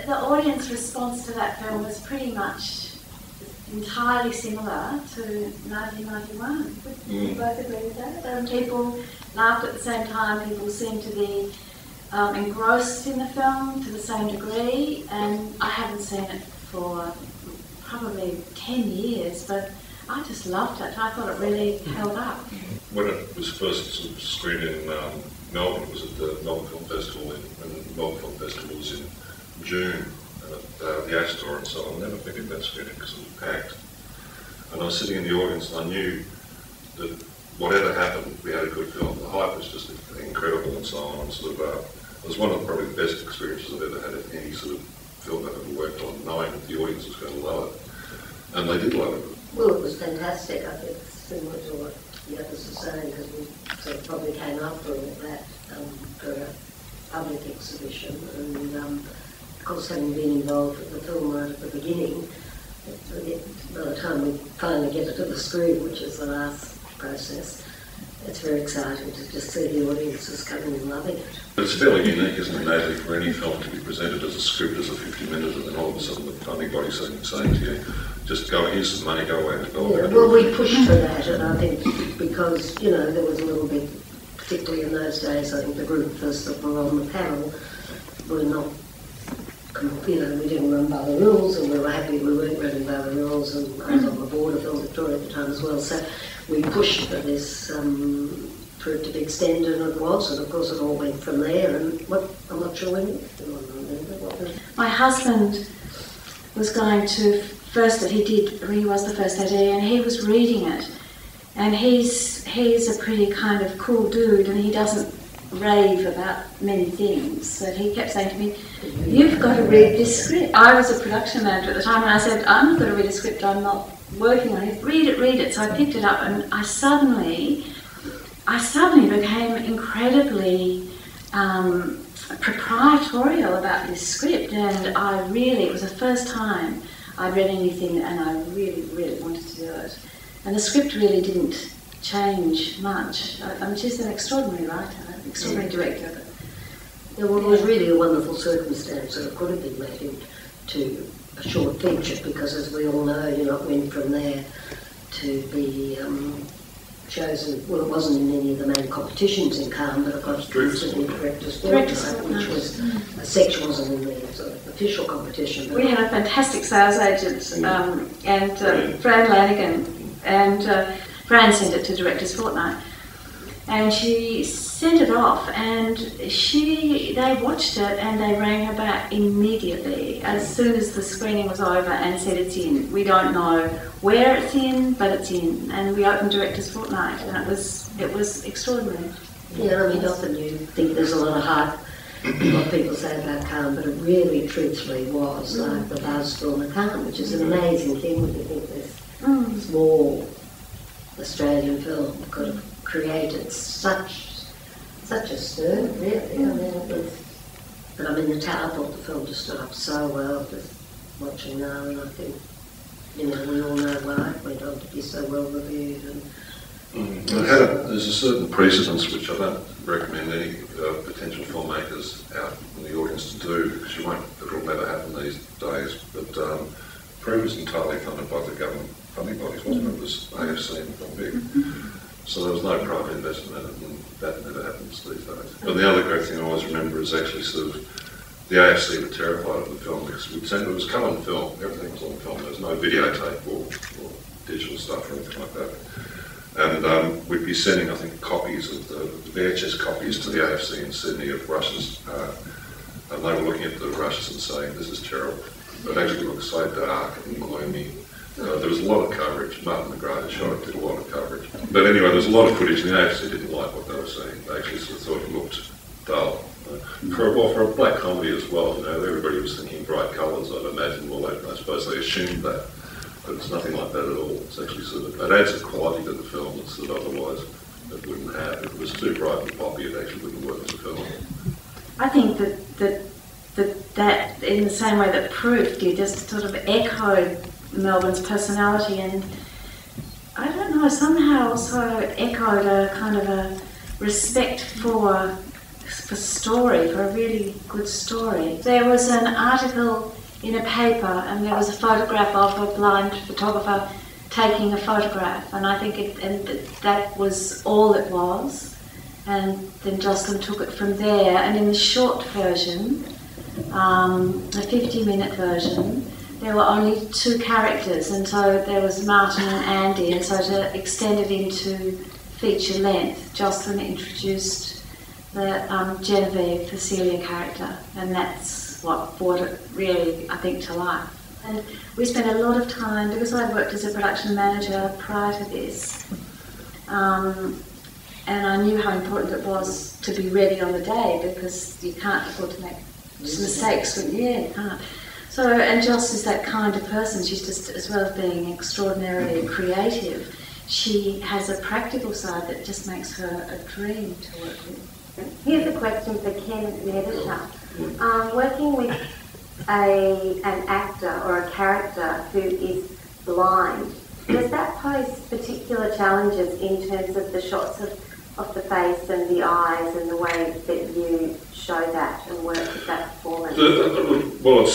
the audience response to that film was pretty much entirely similar to 1991. Would you both agree with that? People laughed at the same time, people seemed to be engrossed in the film to the same degree, and I haven't seen it for probably 10 years, but I just loved it. I thought it really held up. When it was first sort of screened in Melbourne, it was at the Melbourne Film Festival, and the Melbourne Film Festival was in June, at the Astor and so on. I'll never forget that screening because it was packed. And I was sitting in the audience and I knew that whatever happened, we had a good film. The hype was just incredible and so on. And sort of, it was one of probably the best experiences I've ever had in any sort of film I've ever worked on, knowing that the audience was going to love it. And they did love it. Well, it was fantastic. I think similar to what the others are saying, because we sort of probably came after all that for a public exhibition. And of course, having been involved with the film right at the beginning, by the time we finally get it to the screen, which is the last process, it's very exciting to just see the audiences coming and loving it. It's fairly unique, isn't it, Natalie, for any film to be presented as a script, as a 50-minute, and then all of a sudden the funny body saying to you, just go, here's some money, go away and develop it. Well, we pushed for that, and I think because, you know, there was a little bit, particularly in those days, I think the group of us that were on the panel were not, you know, we didn't run by the rules, and we were happy we weren't running by the rules, and I was on the board of Film Victoria at the time as well, so we pushed for this for it to be extended, and it was, and of course it all went from there, and I'm not sure when, my husband was going to, he was the first AD, and he was reading it, and he's a pretty kind of cool dude, and he doesn't rave about many things, so he kept saying to me, you've got to read this script. I was a production manager at the time, and I said, I'm not going to read a script, I'm not working on it. Read it. So I picked it up, and I suddenly became incredibly proprietorial about this script, and it was the first time I'd read anything, and I really, really wanted to do it. And the script really didn't change much. She's an extraordinary writer, an extraordinary director. Yeah, well, it was really a wonderful circumstance that it could have been made into a short feature, because as we all know, you know, it went from there to be chosen. Well, it wasn't in any of the main competitions in Cannes, but it got chosen in Directors' Fortnight, which was a section, wasn't in the sort of official competition. We had a fantastic sales agent, Fran Lanigan, and Fran sent it to Directors' Fortnight, and she sent it off, and they watched it and they rang her back immediately as soon as the screening was over and said it's in. We don't know where it's in, but it's in, and we opened Directors' Fortnight, and it was extraordinary. Yeah, I mean, often you think there's a lot of hype, what people say about Cannes, but it really, truthfully was like the buzz film of Cannes, which is an amazing thing when you think this small Australian film could have created such a stir, really. I mean, the I thought the film just stood up so well, just watching now, and I think, you know, we all know why it went on to be so well reviewed. And there's a certain precedence which I don't recommend any potential filmmakers out in the audience to do, because it'll never happen these days. But Prue was entirely funded by the government funding bodies, wasn't it? It was AFC and Film Vic. So there was no private investment in it, and that never happens these days. But the other great thing I always remember is actually sort of the AFC were terrified of the film, because it was cut on film, everything was on film, there was no videotape or digital stuff or anything like that. And we'd be sending, I think, copies of the VHS copies to the AFC in Sydney of rushes, and they were looking at the rushes and saying, this is terrible. It actually looked so dark and gloomy. There was a lot of coverage. Martin McGrath shot it, did a lot of coverage. But anyway, there was a lot of footage, and the AFC didn't like what they were seeing. They actually sort of thought it looked dull. For a black comedy as well, you know, everybody was thinking bright colours, I'd imagine. Well, I suppose they assumed that, but it's nothing like that at all. It's actually sort of, it adds a quality to the film that otherwise it wouldn't have. If it was too bright and poppy, it actually wouldn't work as a film. I think that in the same way that Proof did, just sort of echoed Melbourne's personality, and I don't know, somehow also echoed a kind of a respect for for story, for a really good story. There was an article in a paper and there was a photograph of a blind photographer taking a photograph, and I think that was all it was. And then Jocelyn took it from there, and in the short version, a 50-minute version, there were only 2 characters, and so there was Martin and Andy, and so to extend it into feature length, Jocelyn introduced the Genevieve, the Celia character, and that's what brought it really, I think, to life. And we spent a lot of time, because I'd worked as a production manager prior to this, and I knew how important it was to be ready on the day, because you can't afford to make mistakes. You can't. So, and Joss is that kind of person. She's just, as well as being extraordinarily creative, she has a practical side that just makes her a dream to work with. Here's a question for Ken, the editor. Working with an actor or a character who is blind, does that pose particular challenges in terms of the shots of the face and the eyes and the way that you show that and work with that performance? Well,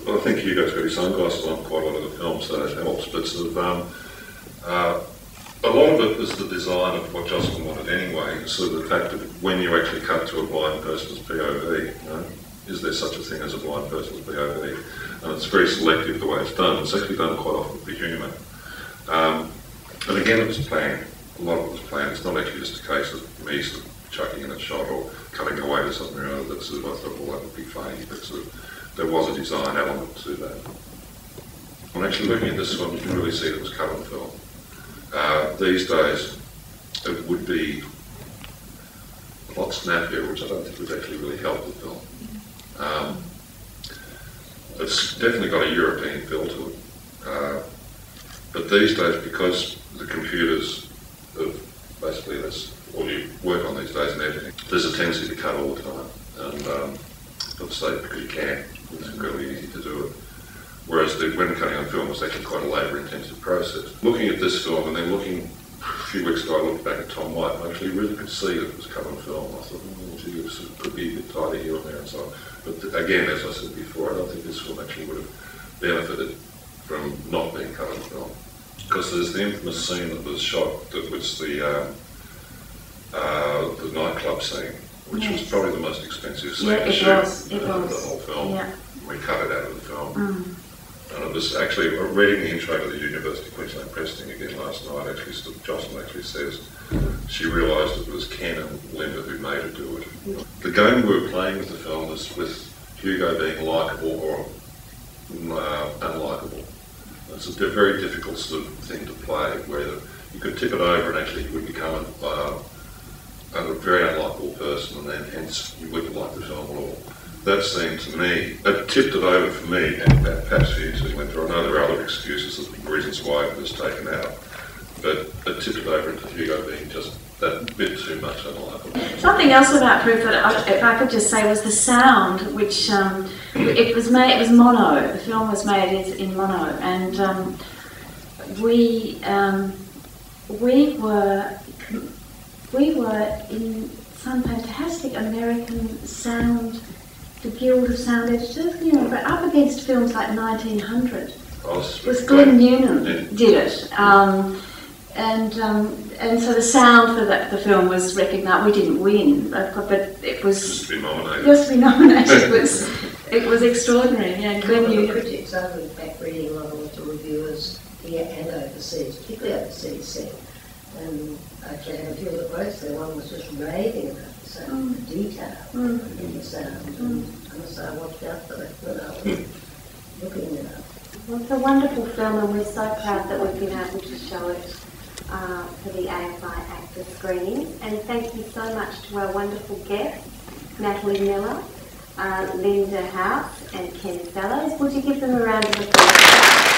I think Hugo's got his sunglasses on quite a lot of the film, so that helps. But a lot of it is the design of what Jocelyn wanted anyway. So the fact that when you actually cut to a blind person's POV, you know, is there such a thing as a blind person's POV? And it's very selective the way it's done. It's actually done quite often for humour. And again, it was planned. A lot of it was planned. It's not actually just a case of me sort of chucking in a shot or cutting away to something or other that sort of I thought, well, that would be funny, but sort of there was a design element to that. When actually looking at this one, you can really see it was cut on film. These days, it would be a lot snappier, which I don't think would actually really help the film. It's definitely got a European feel to it. But these days, because the computers have basically, that's all you work on these days in editing, there's a tendency to cut all the time. And not to say because you can, it's incredibly easy to do it. Whereas when cutting on film, it's actually quite a labour-intensive process. Looking at this film, and then looking, a few weeks ago I looked back at Tom White, and I actually really could see that it was cut on film. I thought, gee, this could be a bit tighter here and there and so on. But again, as I said before, I don't think this film actually would have benefited from not being cut on film. Because there's the infamous scene that was shot that was the nightclub scene, which was probably the most expensive scene to shoot of the whole film. Yeah. We cut it out of the film. And it was actually, reading the intro to the University of Queensland Press thing again last night, actually, Jocelyn actually says she realised it was Ken and Linda who made her do it. The game we were playing with the film was with Hugo being likeable or unlikeable. It's a very difficult sort of thing to play, where you could tip it over and actually you would become a very unlikable person, and then hence you wouldn't like the film at all. That seemed to me, it tipped it over for me, and perhaps for you too, Winter. I know there are other excuses and reasons why it was taken out, but it tipped it over into Hugo being just that bit too much unlikable. Something else about Proof that, if I could just say, was the sound, which it was mono. The film was made in mono, and we were in some fantastic American sound. The Guild of Sound Editors, you know, but up against films like 1900. With Glenn Newman did it, and so the sound for the film was recognised. We didn't win, but it was just to be nominated. Just to be nominated it was extraordinary. Yeah, Glenn Newman. The critics are in fact reading a lot of what the reviewers here and overseas, particularly overseas, said. And actually, I had a few of the quotes there. One was just raving about the sound, the detail in the sound. And so I watched out for it when I was looking it up. Well, it's a wonderful film, and we're so proud that we've been able to show it for the AFI Actor screenings. And thank you so much to our wonderful guests, Natalie Miller, Linda House, and Ken Fellows. Would you give them a round of applause?